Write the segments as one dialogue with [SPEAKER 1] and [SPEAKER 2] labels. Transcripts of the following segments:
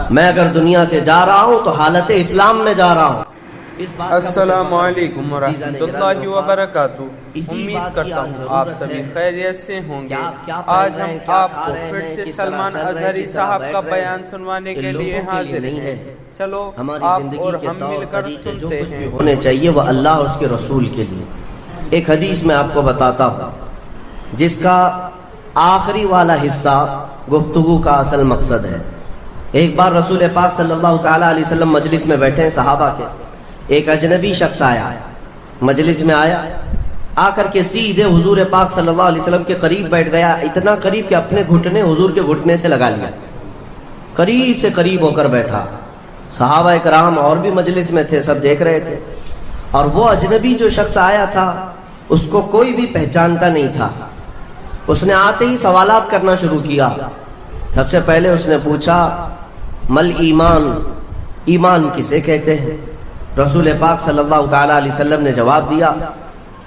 [SPEAKER 1] میں اگر دنیا سے جا رہا ہوں تو حالت اسلام میں جا رہا ہوں۔
[SPEAKER 2] السلام علیکم ورحمۃ اللہ وبرکاتہ۔ امید کرتا ہوں آپ سبھی خیریت سے ہوں گے۔ آج ہم آپ کو پھر سے سلمان اظہری صاحب کا بیان سنوانے کے لیے حاضر ہیں۔ چلو آپ اور ہم مل کر سنتے ہیں۔
[SPEAKER 1] ہونے چاہیے وہ اللہ اور اس کے رسول کے لیے۔ ایک حدیث میں آپ کو بتاتا ہوں جس کا آخری والا حصہ گفتگو کا اصل مقصد ہے۔ ایک بار رسول پاک صلی اللہ تعالیٰ علیہ وسلم مجلس میں بیٹھے ہیں صحابہ کے، ایک اجنبی شخص آیا، مجلس میں آیا، آ کر کے سیدھے حضور پاک صلی اللہ علیہ وسلم کے قریب بیٹھ گیا، اتنا قریب کہ اپنے گھٹنے حضور کے گھٹنے سے لگا لیا، قریب سے قریب ہو کر بیٹھا۔ صحابہ کرام اور بھی مجلس میں تھے، سب دیکھ رہے تھے، اور وہ اجنبی جو شخص آیا تھا اس کو کوئی بھی پہچانتا نہیں تھا۔ اس نے آتے ہی سوالات کرنا شروع کیا۔ سب سے پہلے اس نے پوچھا مل ایمان، ایمان کسے کہتے ہیں؟ رسول پاک صلی اللہ تعالیٰ علیہ وسلم نے جواب دیا،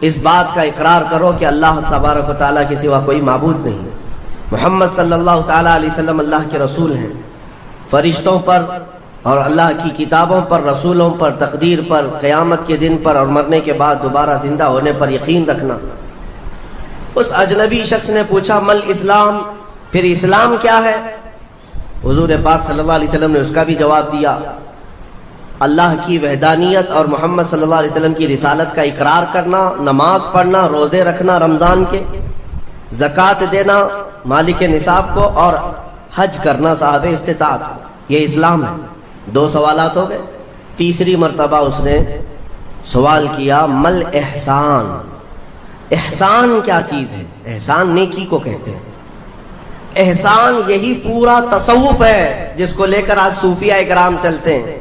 [SPEAKER 1] اس بات کا اقرار کرو کہ اللہ تبارک و تعالیٰ کے سوا کوئی معبود نہیں، محمد صلی اللہ تعالیٰ علیہ وسلم اللہ کے رسول ہیں، فرشتوں پر اور اللہ کی کتابوں پر، رسولوں پر، تقدیر پر، قیامت کے دن پر اور مرنے کے بعد دوبارہ زندہ ہونے پر یقین رکھنا۔ اس اجنبی شخص نے پوچھا مل اسلام، پھر اسلام کیا ہے؟ حضور پاک صلی اللہ علیہ وسلم نے اس کا بھی جواب دیا، اللہ کی وحدانیت اور محمد صلی اللہ علیہ وسلم کی رسالت کا اقرار کرنا، نماز پڑھنا، روزے رکھنا رمضان کے، زکوٰۃ دینا مالک نصاب کو، اور حج کرنا صاحب استطاعت، یہ اسلام ہے۔ دو سوالات ہو گئے۔ تیسری مرتبہ اس نے سوال کیا مل احسان، احسان کیا چیز ہے؟ احسان نیکی کو کہتے ہیں۔ احسان یہی پورا تصوف ہے جس کو لے کر آج صوفیہ اکرام چلتے ہیں۔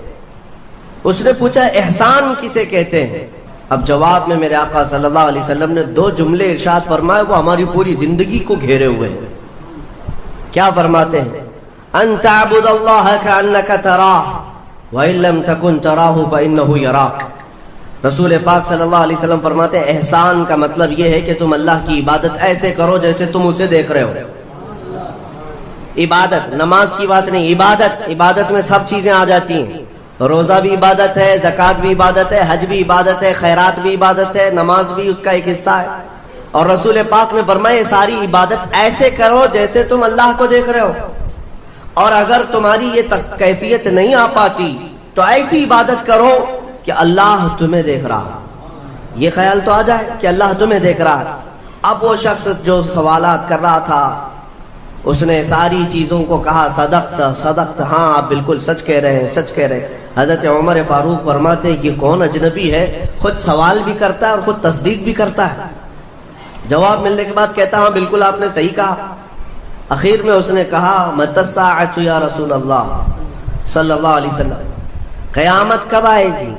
[SPEAKER 1] اس نے پوچھا احسان کسے کہتے ہیں؟ اب جواب میں میرے آقا صلی اللہ علیہ وسلم نے دو جملے ارشاد فرمائے، وہ ہماری پوری زندگی کو گھیرے ہوئے ہیں۔ کیا فرماتے ہیں؟ ان تعبد اللہ کأنک تراہ وإن لم تکن تراہ فإنہ یراک۔ رسول پاک صلی اللہ علیہ وسلم فرماتے ہیں احسان کا مطلب یہ ہے کہ تم اللہ کی عبادت ایسے کرو جیسے تم اسے دیکھ رہے ہو۔ عبادت، نماز کی بات نہیں، عبادت، عبادت میں سب چیزیں آ جاتی ہیں۔ روزہ بھی عبادت ہے، زکوٰۃ بھی عبادت ہے، حج بھی عبادت ہے، خیرات بھی عبادت ہے، نماز بھی اس کا ایک حصہ ہے۔ اور رسول پاک نے فرمایا یہ ساری عبادت ایسے کرو جیسے تم اللہ کو دیکھ رہے ہو، اور اگر تمہاری یہ کیفیت نہیں آ پاتی تو ایسی عبادت کرو کہ اللہ تمہیں دیکھ رہا، یہ خیال تو آ جائے کہ اللہ تمہیں دیکھ رہا ہے۔ اب وہ شخص جو سوالات کر رہا تھا اس نے ساری چیزوں کو کہا صدقت صدقت، ہاں آپ بالکل سچ کہہ رہے ہیں، سچ کہہ رہے ہیں۔ حضرت عمر فاروق فرماتے ہیں یہ کون اجنبی ہے، خود سوال بھی کرتا ہے اور خود تصدیق بھی کرتا ہے۔ جواب ملنے کے بعد کہتا ہاں بالکل آپ نے صحیح کہا۔ اخیر میں اس نے کہا متی الساعۃ یا رسول اللہ صلی اللہ علیہ وسلم، قیامت کب آئے گی؟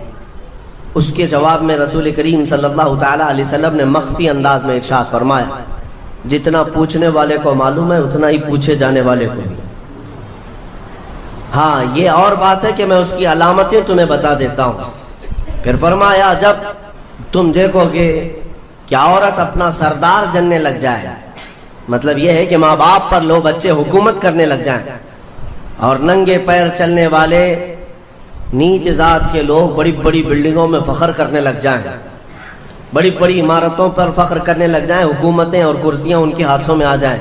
[SPEAKER 1] اس کے جواب میں رسول کریم صلی اللہ تعالیٰ علیہ وسلم نے مخفی انداز میں ارشاد فرمایا جتنا پوچھنے والے کو معلوم ہے اتنا ہی پوچھے جانے والے کو بھی۔ ہاں یہ اور بات ہے کہ میں اس کی علامتیں تمہیں بتا دیتا ہوں۔ پھر فرمایا جب تم دیکھو گے کہ عورت اپنا سردار جننے لگ جائے، مطلب یہ ہے کہ ماں باپ پر لو بچے حکومت کرنے لگ جائیں، اور ننگے پیر چلنے والے نیچ ذات کے لوگ بڑی بڑی بلڈنگوں میں فخر کرنے لگ جائیں، بڑی بڑی عمارتوں پر فخر کرنے لگ جائیں، حکومتیں اور کرسیاں ان کے ہاتھوں میں آ جائیں،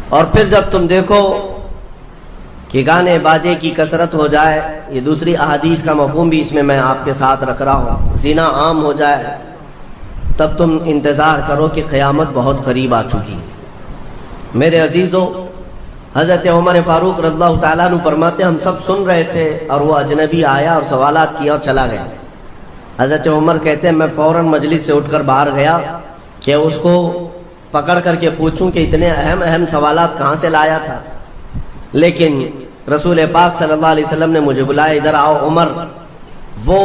[SPEAKER 1] اور پھر جب تم دیکھو کہ گانے باجے کی کثرت ہو جائے، یہ دوسری احادیث کا مفہوم بھی اس میں آپ کے ساتھ رکھ رہا ہوں، زنا عام ہو جائے، تب تم انتظار کرو کہ قیامت بہت قریب آ چکی۔ میرے عزیزو، حضرت عمر فاروق رضی اللہ تعالیٰ عنہ فرماتے ہم سب سن رہے تھے اور وہ اجنبی آیا اور سوالات کیا اور چلا گیا۔ حضرت عمر کہتے ہیں میں فوراً مجلس سے اٹھ کر باہر گیا کہ اس کو پکڑ کر کے پوچھوں کہ اتنے اہم اہم سوالات کہاں سے لایا تھا، لیکن رسول پاک صلی اللہ علیہ وسلم نے مجھے بلایا، ادھر آؤ عمر۔ وہ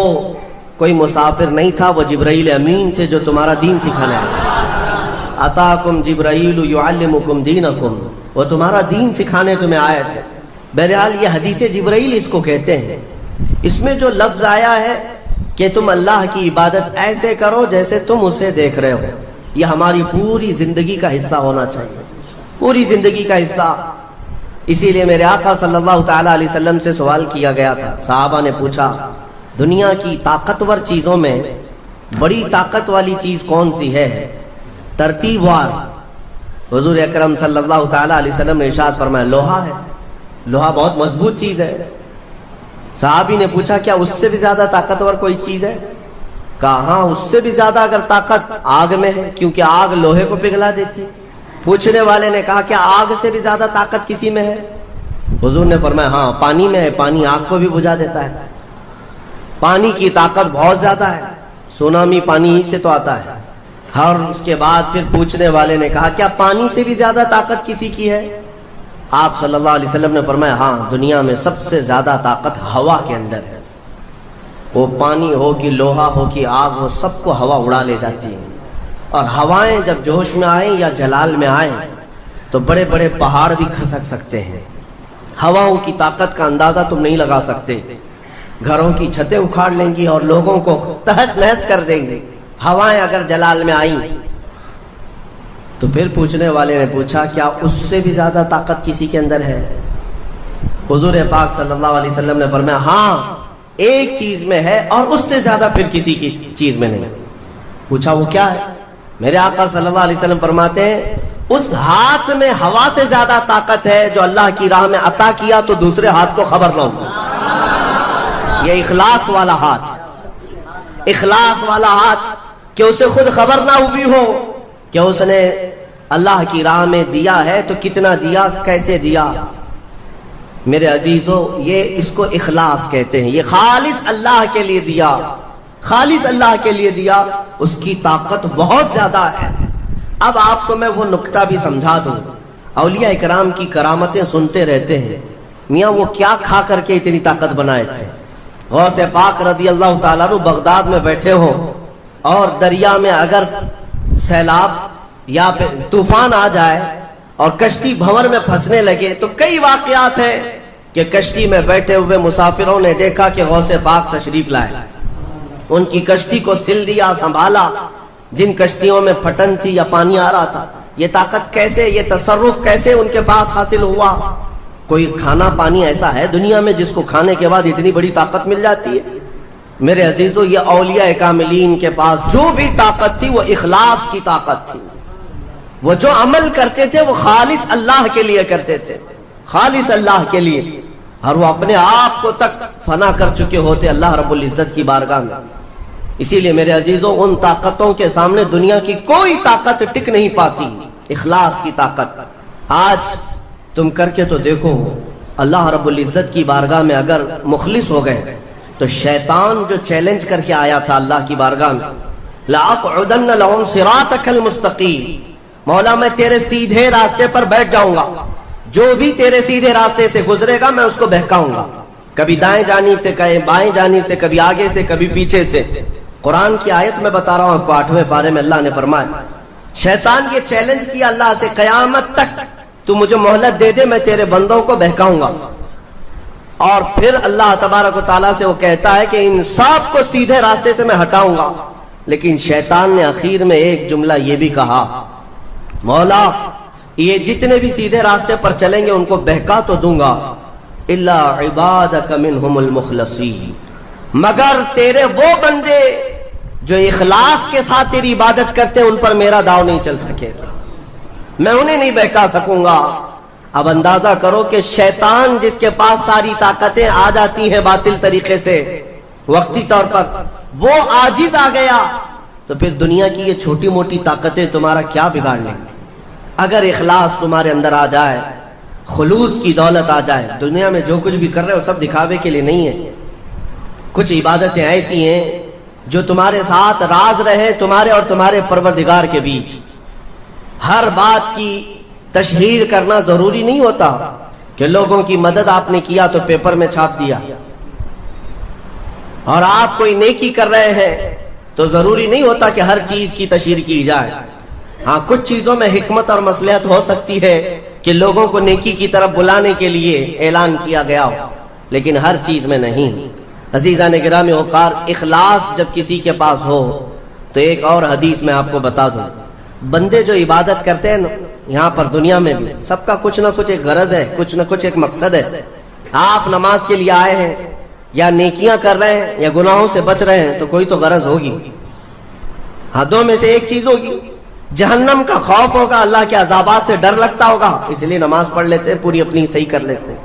[SPEAKER 1] کوئی مسافر نہیں تھا، وہ جبرائیل امین تھے جو تمہارا دین سکھانے آئے۔ اتاکم جبرائیل یعلمکم دینکم، وہ تمہارا دین سکھانے تمہیں آئے تھے۔ بہرحال یہ حدیث جبرائیل اس کو کہتے ہیں۔ اس میں جو لفظ آیا ہے کہ تم اللہ کی عبادت ایسے کرو جیسے تم اسے دیکھ رہے ہو، یہ ہماری پوری زندگی کا حصہ ہونا چاہیے، پوری زندگی کا حصہ۔ اسی لیے میرے آقا صلی اللہ تعالیٰ علیہ وسلم سے سوال کیا گیا تھا، صحابہ نے پوچھا دنیا کی طاقتور چیزوں میں بڑی طاقت والی چیز کون سی ہے؟ ترتیب وار حضور اکرم صلی اللہ تعالیٰ علیہ وسلم نے ارشاد فرمایا لوہا ہے، لوہا بہت مضبوط چیز ہے۔ صحابی نے پوچھا کیا اس سے بھی زیادہ طاقتور کوئی چیز ہے؟ کہا ہاں اس سے بھی زیادہ اگر طاقت آگ میں ہے، کیونکہ آگ لوہے کو پگھلا دیتی۔ پوچھنے والے نے کہا کیا آگ سے بھی زیادہ طاقت کسی میں ہے؟ حضور نے فرمایا ہاں پانی میں ہے، پانی آگ کو بھی بجھا دیتا ہے، پانی کی طاقت بہت زیادہ ہے، سونامی پانی ہی سے تو آتا ہے۔ اور اس کے بعد پھر پوچھنے والے نے کہا کیا پانی سے بھی زیادہ طاقت کسی کی ہے؟ آپ صلی اللہ علیہ وسلم نے فرمایا ہاں دنیا میں سب سے زیادہ طاقت ہوا کے اندر ہے، وہ پانی ہو کہ لوہا ہو کہ آگ ہو، سب کو ہوا اڑا لے جاتی ہے۔ اور ہوائیں جب جوش میں آئیں یا جلال میں آئیں تو بڑے بڑے پہاڑ بھی کھسک سکتے ہیں۔ ہواؤں کی طاقت کا اندازہ تم نہیں لگا سکتے، گھروں کی چھتیں اکھاڑ لیں گی اور لوگوں کو تہس نہس کر دیں گے ہوائیں اگر جلال میں آئیں۔ تو پھر پوچھنے والے نے پوچھا کیا اس سے بھی زیادہ طاقت کسی کے اندر ہے؟ حضور پاک صلی اللہ علیہ وسلم نے فرمایا ہاں ایک چیز میں ہے اور اس سے زیادہ پھر کسی کی چیز میں نہیں۔ پوچھا وہ کیا ہے؟ میرے آقا صلی اللہ علیہ وسلم فرماتے ہیں اس ہاتھ میں ہوا سے زیادہ طاقت ہے جو اللہ کی راہ میں عطا کیا تو دوسرے ہاتھ کو خبر نہ ہو۔ یہ اخلاص والا ہاتھ، اخلاص والا ہاتھ کہ اسے خود خبر نہ ہوئی ہو کہ اس نے اللہ کی راہ میں دیا ہے تو کتنا دیا، کیسے دیا۔ میرے عزیزو یہ اس کو اخلاص کہتے ہیں، یہ خالص اللہ کے لیے دیا، خالص اللہ کے لیے دیا، اس کی طاقت بہت زیادہ ہے۔ اب آپ کو میں وہ نکتہ بھی سمجھا دوں، اولیاء اکرام کی کرامتیں سنتے رہتے ہیں، میاں وہ کیا کھا کر کے اتنی طاقت بنائے تھے۔ غوث پاک رضی اللہ تعالیٰ عنہ بغداد میں بیٹھے ہو اور دریا میں اگر سیلاب یا طوفان آ جائے اور کشتی بھنور میں پھنسنے لگے تو کئی واقعات ہیں کہ کشتی میں بیٹھے ہوئے مسافروں نے دیکھا کہ غوث پاک تشریف لائے، ان کی کشتی کو سل دیا، سنبھالا۔ جن کشتیوں میں پھٹن تھی یا پانی آ رہا تھا، یہ طاقت کیسے، یہ تصرف کیسے ان کے پاس حاصل ہوا؟ کوئی کھانا پانی ایسا ہے دنیا میں جس کو کھانے کے بعد اتنی بڑی طاقت مل جاتی ہے؟ میرے عزیزو یہ اولیاء کاملین کے پاس جو بھی طاقت تھی وہ اخلاص کی طاقت تھی، وہ جو عمل کرتے تھے وہ خالص اللہ کے لیے کرتے تھے، خالص اللہ کے لیے، اور وہ اپنے آپ کو تک فنا کر چکے ہوتے اللہ رب العزت کی بارگاہ میں۔ اسی لیے میرے عزیزو ان طاقتوں کے سامنے دنیا کی کوئی طاقت ٹک نہیں پاتی، اخلاص کی طاقت۔ آج تم کر کے تو دیکھو، اللہ رب العزت کی بارگاہ میں اگر مخلص ہو گئے تو شیطان جو چیلنج کر کے آیا تھا اللہ کی بارگاہ میں، لَأَقْعُدَنَّ لَهُمْ صِرَاطَكَ الْمُسْتَقِيمَ، مولا میں تیرے سیدھے راستے پر بیٹھ جاؤں گا، جو بھی تیرے سیدھے راستے سے گزرے گا میں اس کو بہکاؤں گا، کبھی دائیں جانب سے، کبھی بائیں جانب سے، کبھی آگے سے، کبھی پیچھے سے۔ قرآن کی آیت میں بتا رہا ہوں آپ کو، 8ویں پارے میں اللہ نے فرمایا، شیطان یہ چیلنج کیا اللہ سے، قیامت تک تو مجھے مہلت دے دے، میں تیرے بندوں کو بہکاؤں گا۔ اور پھر اللہ تبارک و تعالیٰ سے وہ کہتا ہے کہ ان سب کو سیدھے راستے سے میں ہٹاؤں گا، لیکن شیطان نے اخیر میں ایک جملہ یہ بھی کہا، مولا یہ جتنے بھی سیدھے راستے پر چلیں گے ان کو بہکا تو دوں گا، الا عبادک منہم المخلصین، مگر تیرے وہ بندے جو اخلاص کے ساتھ تیری عبادت کرتے ہیں ان پر میرا داؤ نہیں چل سکے گا، میں انہیں نہیں بہکا سکوں گا۔ اب اندازہ کرو کہ شیطان جس کے پاس ساری طاقتیں آ جاتی ہیں باطل طریقے سے وقتی طور پر، وہ عاجز آ گیا تو پھر دنیا کی یہ چھوٹی موٹی طاقتیں تمہارا کیا بگاڑ لیں گے؟ اگر اخلاص تمہارے اندر آ جائے، خلوص کی دولت آ جائے، دنیا میں جو کچھ بھی کر رہے ہو سب دکھاوے کے لیے نہیں ہے، کچھ عبادتیں ایسی ہیں جو تمہارے ساتھ راز رہے تمہارے اور تمہارے پروردگار کے بیچ۔ ہر بات کی تشہیر کرنا ضروری نہیں ہوتا کہ لوگوں کی مدد آپ نے کیا تو پیپر میں چھاپ دیا، اور آپ کوئی نیکی کر رہے ہیں تو ضروری نہیں ہوتا کہ ہر چیز کی تشہیر کی جائے۔ ہاں کچھ چیزوں میں حکمت اور مصلحت ہو سکتی ہے کہ لوگوں کو نیکی کی طرف بلانے کے لیے اعلان کیا گیا ہو، لیکن ہر چیز میں نہیں۔ عزیزان گرامی وقار، اخلاص جب کسی کے پاس ہو تو ایک اور حدیث میں آپ کو بتا دوں، بندے جو عبادت کرتے ہیں یہاں پر دنیا میں بھی سب کا کچھ نہ کچھ ایک غرض ہے، کچھ نہ کچھ ایک مقصد ہے. آپ نماز کے لیے آئے ہیں یا نیکیاں کر رہے ہیں یا گناہوں سے بچ رہے ہیں تو کوئی تو غرض ہوگی. حدوں میں سے ایک چیز ہوگی، جہنم کا خوف ہوگا، اللہ کے عذابات سے ڈر لگتا ہوگا، اس لیے نماز پڑھ لیتے ہیں، پوری اپنی صحیح کر لیتے ہیں.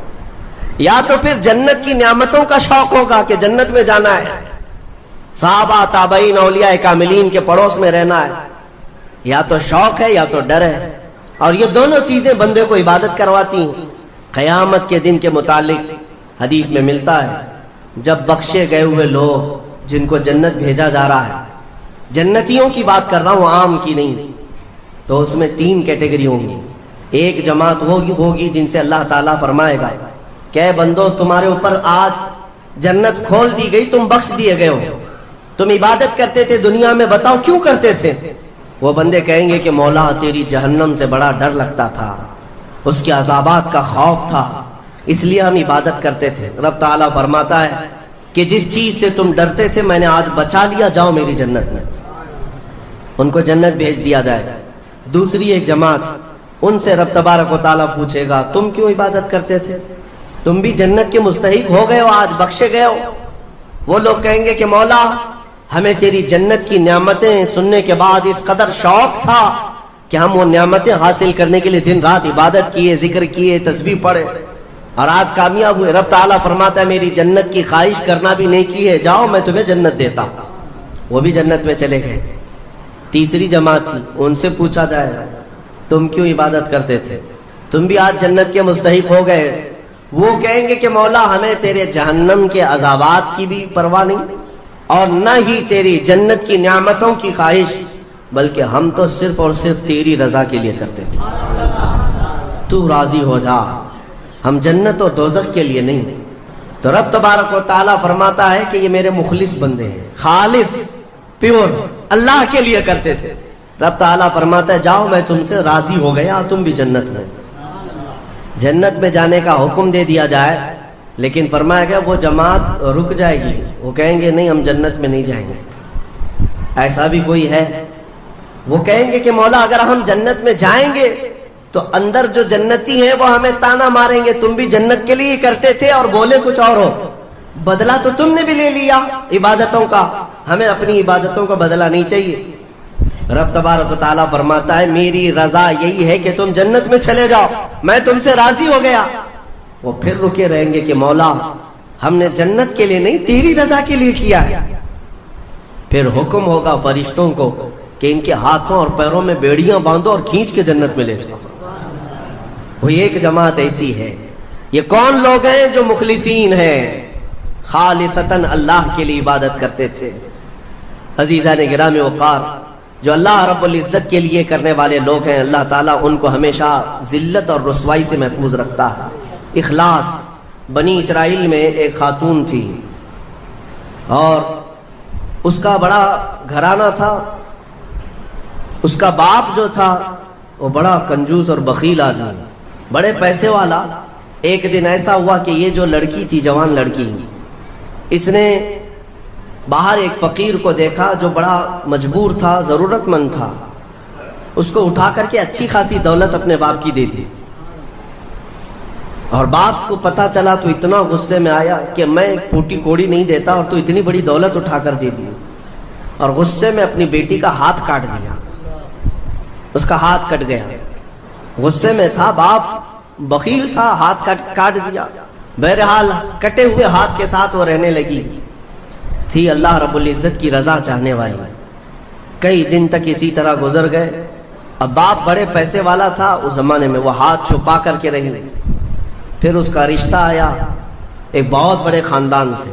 [SPEAKER 1] یا تو پھر جنت کی نعمتوں کا شوق ہوگا کہ جنت میں جانا ہے، صحابہ تابعین اولیاء کاملین کے پڑوس میں رہنا ہے. یا تو شوق ہے یا تو ڈر ہے، اور یہ دونوں چیزیں بندے کو عبادت کرواتی ہیں. قیامت کے دن کے متعلق حدیث میں ملتا ہے، جب بخشے گئے ہوئے لوگ جن کو جنت بھیجا جا رہا ہے، جنتیوں کی بات کر رہا ہوں، عام کی نہیں، تو اس میں 3 کیٹیگری ہوں گی. ایک جماعت ہوگی جن سے اللہ تعالیٰ فرمائے گا کہ اے بندو تمہارے اوپر آج جنت کھول دی گئی، تم بخش دیے گئے ہو، تم عبادت کرتے تھے دنیا میں، بتاؤ کیوں کرتے تھے؟ وہ بندے کہیں گے کہ مولا تیری جہنم سے بڑا ڈر لگتا تھا، اس کے عذابات کا خوف تھا، اس لیے ہم عبادت کرتے تھے. رب تعالیٰ فرماتا ہے کہ جس چیز سے تم ڈرتے تھے میں نے آج بچا لیا، جاؤ میری جنت میں. ان کو جنت بھیج دیا جائے. دوسری ایک جماعت، ان سے رب تبارک و تعالیٰ پوچھے گا تم کیوں عبادت کرتے تھے؟ تم بھی جنت کے مستحق ہو گئے ہو، آج بخشے گئے ہو. وہ لوگ کہیں گے کہ مولا ہمیں تیری جنت کی نعمتیں سننے کے بعد اس قدر شوق تھا کہ ہم وہ نعمتیں حاصل کرنے کے لیے دن رات عبادت کیے، ذکر کیے، تسبیح پڑھے، اور آج کامیاب ہوئے. رب تعالیٰ فرماتا ہے میری جنت کی خواہش کرنا بھی نیکی ہے، جاؤ میں تمہیں جنت دیتا ہوں. وہ بھی جنت میں چلے گئے. تیسری جماعت تھی، ان سے پوچھا جائے گا تم کیوں عبادت کرتے تھے؟ تم بھی آج جنت کے مستحق ہو گئے. وہ کہیں گے کہ مولا ہمیں تیرے جہنم کے عذابات کی بھی پرواہ نہیں اور نہ ہی تیری جنت کی نعمتوں کی خواہش، بلکہ ہم تو صرف اور صرف تیری رضا کے لیے کرتے تھے، تو راضی ہو جا، ہم جنت و دوزخ کے لیے نہیں. تو رب تبارک و تعالیٰ فرماتا ہے کہ یہ میرے مخلص بندے ہیں، خالص پیور اللہ کے لیے کرتے تھے. رب تعالیٰ فرماتا ہے جاؤ میں تم سے راضی ہو گیا، تم بھی جنت میں. جنت میں جانے کا حکم دے دیا جائے، لیکن فرمایا گیا وہ جماعت رک جائے گی، وہ کہیں گے نہیں ہم جنت میں نہیں جائیں گے. ایسا بھی کوئی ہے، وہ کہیں گے کہ مولا اگر ہم جنت میں جائیں گے تو اندر جو جنتی ہیں وہ ہمیں تانا ماریں گے، تم بھی جنت کے لیے کرتے تھے اور بولے کچھ اور ہو، بدلہ تو تم نے بھی لے لیا عبادتوں کا، ہمیں اپنی عبادتوں کا بدلہ نہیں چاہیے. رب تبارک و تعالیٰ فرماتا ہے میری رضا یہی ہے کہ تم جنت میں چلے جاؤ، میں تم سے راضی ہو گیا. وہ پھر رکے رہیں گے کہ مولا ہم نے جنت کے لیے نہیں تیری رضا کے لیے کیا ہے. پھر حکم ہوگا فرشتوں کو کہ ان کے ہاتھوں اور پیروں میں بیڑیاں باندھو اور کھینچ کے جنت میں لے جاؤ. وہ ایک جماعت ایسی ہے. یہ کون لوگ ہیں جو مخلصین ہیں، خالصتاً اللہ کے لیے عبادت کرتے تھے. عزیزان گرامی وقار، جو اللہ رب العزت کے لیے کرنے والے لوگ ہیں، اللہ تعالیٰ ان کو ہمیشہ ذلت اور رسوائی سے محفوظ رکھتا ہے. اخلاص. بنی اسرائیل میں ایک خاتون تھی اور اس کا بڑا گھرانہ تھا. اس کا باپ جو تھا وہ بڑا کنجوس اور بخیل آدمی، بڑے پیسے والا. ایک دن ایسا ہوا کہ یہ جو لڑکی تھی، جوان لڑکی، اس نے باہر ایک فقیر کو دیکھا جو بڑا مجبور تھا، ضرورت مند تھا. اس کو اٹھا کر کے اچھی خاصی دولت اپنے باپ کی دے دی. اور باپ کو پتا چلا تو اتنا غصے میں آیا کہ میں پھوٹی کوڑی نہیں دیتا اور تو اتنی بڑی دولت اٹھا کر دے دی. اور غصے میں اپنی بیٹی کا ہاتھ کاٹ دیا. اس کا ہاتھ کٹ گیا. غصے میں تھا باپ، بخیل تھا، ہاتھ کاٹ دیا. بہرحال کٹے ہوئے ہاتھ کے ساتھ وہ رہنے لگی. تھی اللہ رب العزت کی رضا چاہنے والی. کئی دن تک اسی طرح گزر گئے. اب باپ بڑے پیسے والا تھا اس زمانے میں، وہ ہاتھ چھپا کر کے رہی. پھر اس کا رشتہ آیا ایک بہت بڑے خاندان سے،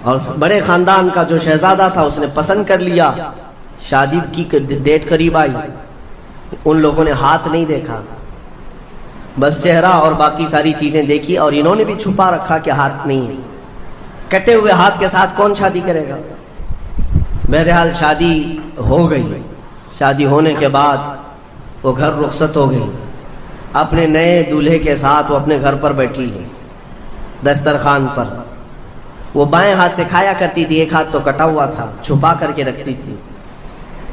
[SPEAKER 1] اور بڑے خاندان کا جو شہزادہ تھا اس نے پسند کر لیا. شادی کی ڈیٹ قریب آئی. ان لوگوں نے ہاتھ نہیں دیکھا، بس چہرہ اور باقی ساری چیزیں دیکھی، اور انہوں نے بھی چھپا رکھا کہ ہاتھ نہیں ہے. کٹے ہوئے ہاتھ کے ساتھ کون شادی کرے گا؟ بہرحال شادی ہو گئی. شادی ہونے کے بعد وہ گھر رخصت ہو گئی. اپنے نئے دولہے کے ساتھ وہ اپنے گھر پر بیٹھی ہے دسترخوان پر. وہ بائیں ہاتھ سے کھایا کرتی تھی، ایک ہاتھ تو کٹا ہوا تھا، چھپا کر کے رکھتی تھی.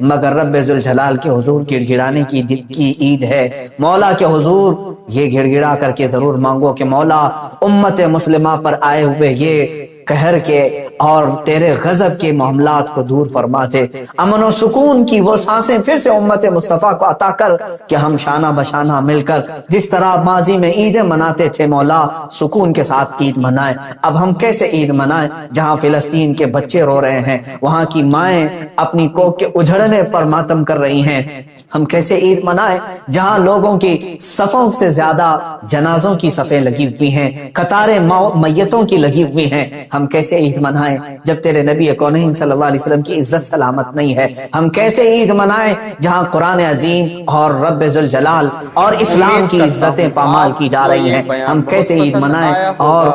[SPEAKER 3] مگر رب ذل جلال کے حضور گڑ گڑانے کی عید ہے۔ مولا کے حضور یہ گڑ گڑا کر کے ضرور مانگو کہ مولا امت مسلمہ پر آئے ہوئے یہ قہر کے اور تیرے غضب کے معاملات کو دور فرما دے، امن و سکون کی وہ سانسیں پھر سے امت مصطفیٰ کو عطا کر کہ ہم شانہ بشانہ مل کر جس طرح ماضی میں عیدیں مناتے تھے مولا سکون کے ساتھ عید منائیں۔ اب ہم کیسے عید منائیں جہاں فلسطین کے بچے رو رہے ہیں، وہاں کی مائیں اپنی کوکھ کے اجڑنے پر ماتم کر رہی ہیں، ہم کیسے عید منائیں جہاں لوگوں کی صفوں سے زیادہ جنازوں کی صفیں لگی ہوئی ہیں، قطاریں میتوں کی لگی ہوئی ہیں، ہم کیسے عید منائیں جب تیرے نبی کونین صلی اللہ علیہ وسلم کی عزت سلامت نہیں ہے، ہم کیسے عید منائیں جہاں قرآن عظیم اور رب ذوالجلال اور اسلام کی عزتیں پامال کی جا رہی ہیں، ہم کیسے عید منائیں۔ اور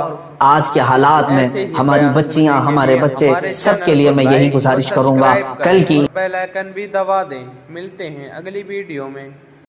[SPEAKER 3] آج کے حالات میں ہماری بچیاں ہمارے بچے سب کے لیے میں یہی گزارش کروں گا، کل کی
[SPEAKER 2] بیل آئیکن بھی دبا دیں۔ ملتے ہیں اگلی ویڈیو میں۔